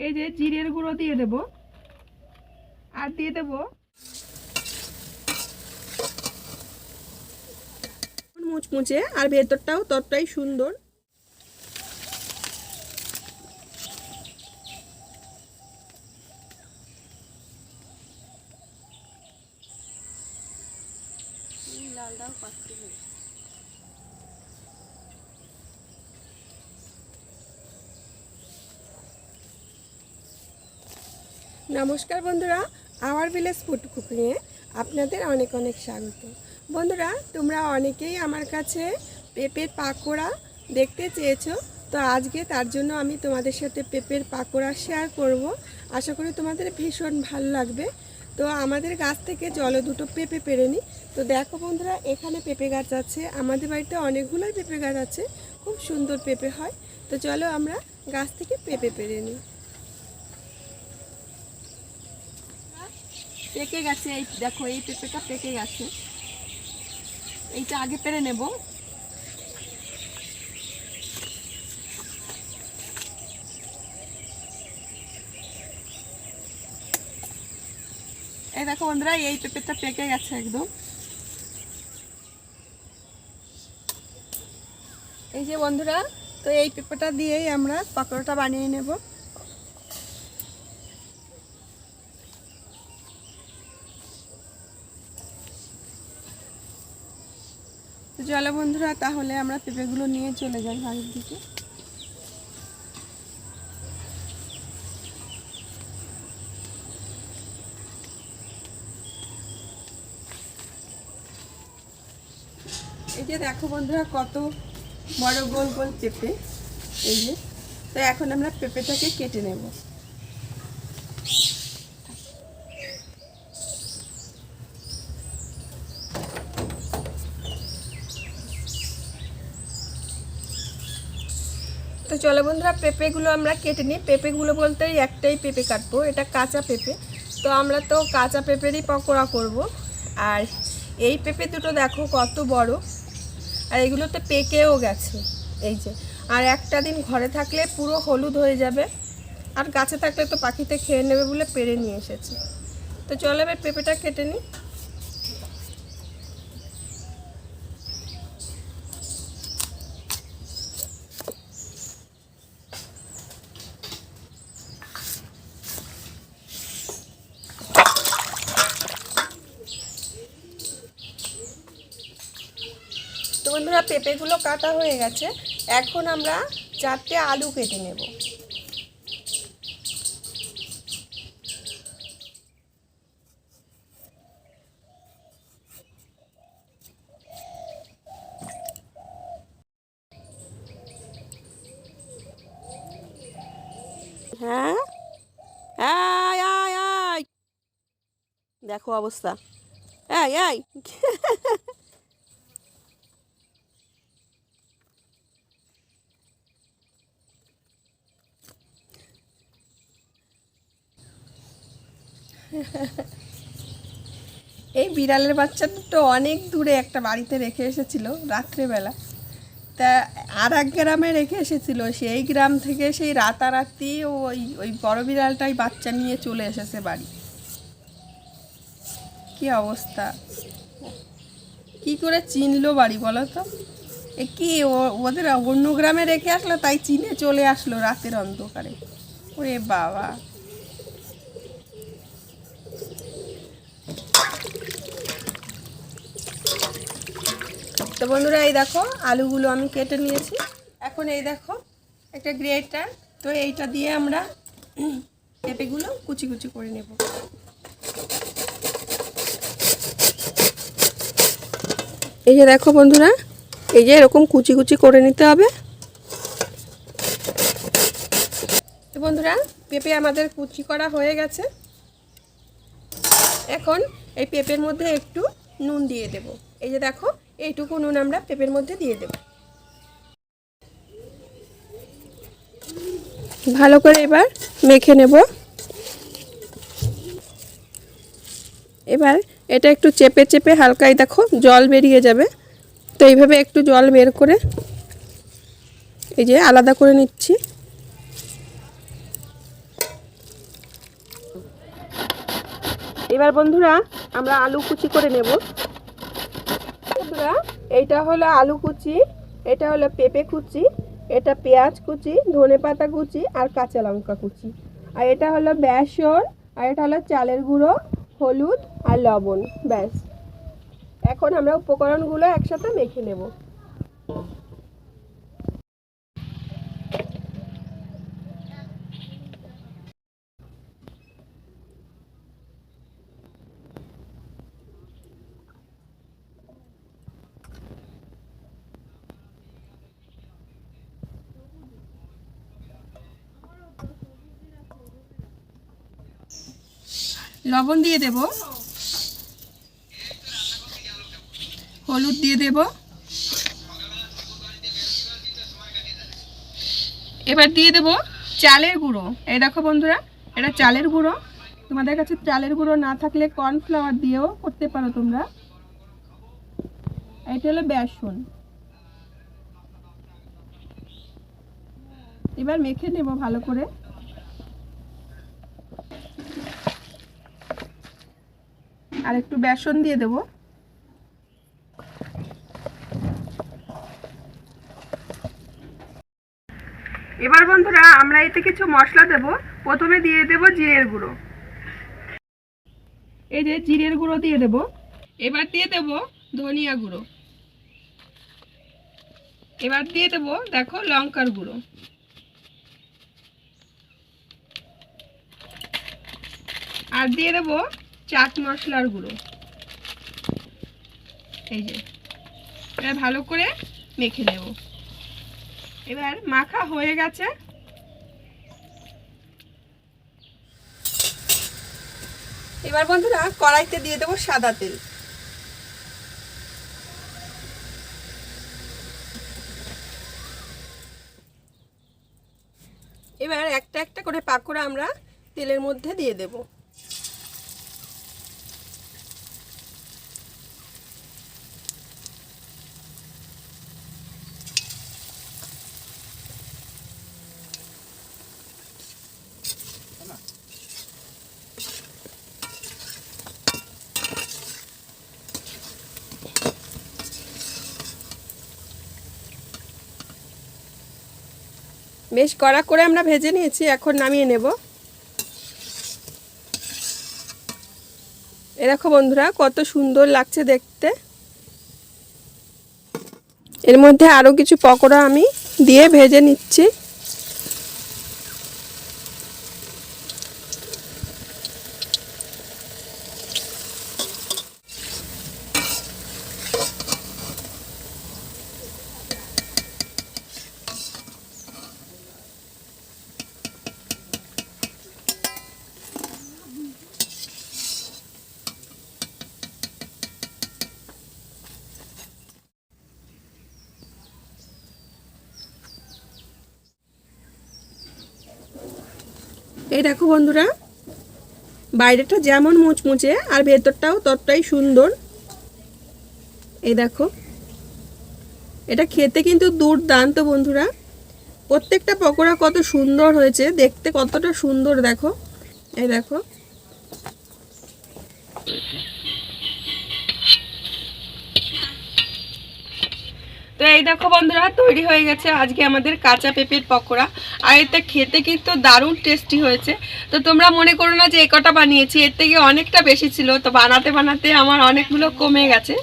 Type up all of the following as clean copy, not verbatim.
এই যে জিরের গুঁড়ো দিয়ে দেব, আর দিয়ে দেব মুচমুচে, আর ভেতরটাও ততটাই সুন্দর। লালটাও পাচ্ছি। নমস্কার বন্ধুরা, আওয়ার ভিলেজ ফুড কুকিংয়ে আপনাদের অনেক অনেক স্বাগত। বন্ধুরা, তোমরা অনেকেই আমার কাছে পেঁপের পাকোড়া দেখতে চেয়েছো, তো আজকে তার জন্য আমি তোমাদের সাথে পেঁপের পাকোড়া শেয়ার করব। আশা করি তোমাদের ভীষণ ভালো লাগবে। তো আমাদের গাছ থেকে জলে দুটো পেঁপে পেরে নিই। তো দেখো বন্ধুরা, এখানে পেঁপে গাছ আছে, আমাদের বাড়িতে অনেকগুলোই পেঁপে গাছ আছে, খুব সুন্দর পেঁপে হয়। তো চলো আমরা গাছ থেকে পেঁপে পেরে নিই। পেকে গেছে, এই দেখো এই পেঁপেটা পেকে গেছে, এইটা আগে পেরে নেব। এই দেখো বন্ধুরা, এই পেঁপেটা পেকে গেছে একদম। এই যে বন্ধুরা, তো এই পেঁপেটা দিয়েই আমরা পাকোড়াটা বানিয়ে নেব। তো চলো বন্ধুরা, তাহলে আমরা পেঁপেগুলো নিয়ে চলে যাই বাড়ির দিকে। এই যে দেখো বন্ধুরা, কত বড় গোল গোল পেঁপে। এই যে, তো এখন আমরা পেঁপেটাকে কেটে নেব। তো চলো বন্ধুরা, পেঁপেগুলো আমরা কেটে নিই। পেঁপেগুলো বলতে একটাই পেঁপে কাটবো, এটা কাঁচা পেঁপে। তো আমরা তো কাঁচা পেঁপেরই পকোড়া করব। আর এই পেঁপে দুটো দেখো কত বড়, আর এগুলোতে পেকেও গেছে। এই যে, আর একটা দিন ঘরে থাকলে পুরো হলুদ হয়ে যাবে, আর গাছে থাকলে তো পাখিতে খেয়ে নেবে বলে পেরে নিয়ে এসেছে। তো চলো এবার পেঁপেটা কেটে নিই। তো বন্ধুরা, পেঁপেগুলো কাটা হয়ে গেছে, এখন আমরা 4টে আলু কেটে নেব। হ্যাঁ, আয় আয় আয়, দেখো অবস্থা। এই এই এই বিড়ালের বাচ্চা দুটো অনেক দূরে একটা বাড়িতে রেখে এসেছিল রাত্রেবেলা। তা আর এক গ্রামে রেখে এসেছিল, সেই গ্রাম থেকে সেই রাতারাতি ওই ওই বড় বিড়ালটাই বাচ্চা নিয়ে চলে এসেছে বাড়ি। কি অবস্থা, কি করে চিনলো বাড়ি বলো তো? এ কি ওদের অন্য গ্রামে রেখে আসলো, তাই চিনে চলে আসলো রাতের অন্ধকারে। ওরে বাবা। তো বন্ধুরা, এই দেখো আলুগুলো আমি কেটে নিয়েছি। এখন এই দেখো একটা গ্রেটার, তো এইটা দিয়ে আমরা পেঁপেগুলো কুচি কুচি করে নেব। এই যে দেখো বন্ধুরা, এই যে এরকম কুচি কুচি করে নিতে হবে। তো বন্ধুরা, পেঁপে আমাদের কুচি করা হয়ে গেছে। এখন এই পেঁপের মধ্যে একটু নুন দিয়ে দেব। এই যে দেখো, এইটুকু নুন আমরা পেঁপের মধ্যে দিয়ে দেব। ভালো করে এবার মেখে নেব। এবার এটা একটু চেপে চেপে হালকাই দেখো জল বেরিয়ে যাবে, তো এইভাবে একটু জল বের করে এই যে আলাদা করে নিচ্ছি। এবার বন্ধুরা আমরা আলু কুচি করে নেব। বন্ধুরা এইটা হলো আলু কুচি, এটা হলো পেঁপে কুচি, এটা পেঁয়াজ কুচি, ধনেপাতা কুচি আর কাঁচা লঙ্কা কুচি, আর এটা হলো বেসন, আর এটা হলো চালের গুঁড়ো, হলুদ আর লবণ। ব্যাস, এখন আমরা উপকরণগুলো একসাথে মেখে নেব। লবণ দিয়ে দেব, হলুদ দিয়ে দেব, এবার দিয়ে দেব চালের গুঁড়ো। এই দেখো বন্ধুরা, এটা চালের গুঁড়ো। তোমাদের কাছে চালের গুঁড়ো না থাকলে কর্নফ্লাওয়ার দিয়েও করতে পারো তোমরা। এটা হলো বেসন। এবার মেখে নেব ভালো করে। আর একটু বেসন দিয়ে দেব। এবার বন্ধুরা আমরা এতে কিছু মশলা দেব। প্রথমে দিয়ে দেব জিরের গুঁড়ো, এই যে জিরের গুঁড়ো দিয়ে দেব। এবার দিয়ে দেব ধনিয়া গুঁড়ো, এবার দিয়ে দেব দেখো লঙ্কার গুঁড়ো, আর দিয়ে দেব চাট মশলার গুঁড়ো। এই যে এটা ভালো করে মেখে নেব। এবার মাখা হয়ে গেছে। এবার বন্ধুরা কড়াইতে দিয়ে দেব সাদা তেল। এবার একটা একটা করে পাকোড়া আমরা তেলের মধ্যে দিয়ে দেব। বেশ কড়া করে আমরা ভেজে নিয়েছি, এখন নামিয়ে নেব। এ দেখো বন্ধুরা কত সুন্দর লাগছে দেখতে। এর মধ্যে আরও কিছু পকোড়া আমি দিয়ে ভেজে নিচ্ছি। এই দেখো বন্ধুরা, বাইরেটা যেমন মুচমুচে আর ভেতরটাও ততটাই সুন্দর। এই দেখো, এটা খেতে কিন্তু দুর্দান্ত বন্ধুরা। প্রত্যেকটা পকোড়া কত সুন্দর হয়েছে দেখতে, কতটা সুন্দর দেখো। এই দেখো, তো এই দেখো বন্ধুরা তৈরি হয়ে গেছে আজকে আমাদের কাঁচা পেঁপের পকোড়া। আর এটা খেতে কিন্তু দারুণ টেস্টি হয়েছে। তো তোমরা মনে করো না যে এই কটা বানিয়েছি, এর থেকে অনেকটা বেশি ছিল। তো বানাতে বানাতে আমার অনেকগুলো কমে গেছে।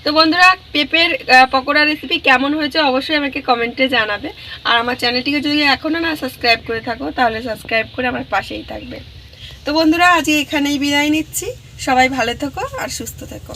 তো বন্ধুরা পেঁপের পকোড়া রেসিপি কেমন হয়েছে অবশ্যই আমাকে কমেন্টে জানাবে। আর আমার চ্যানেলটিকে যদি এখনও না সাবস্ক্রাইব করে থাকো তাহলে সাবস্ক্রাইব করে আমার পাশেই থাকবে। তো বন্ধুরা আজকে এখানেই বিদায় নিচ্ছি। সবাই ভালো থেকো আর সুস্থ থেকো।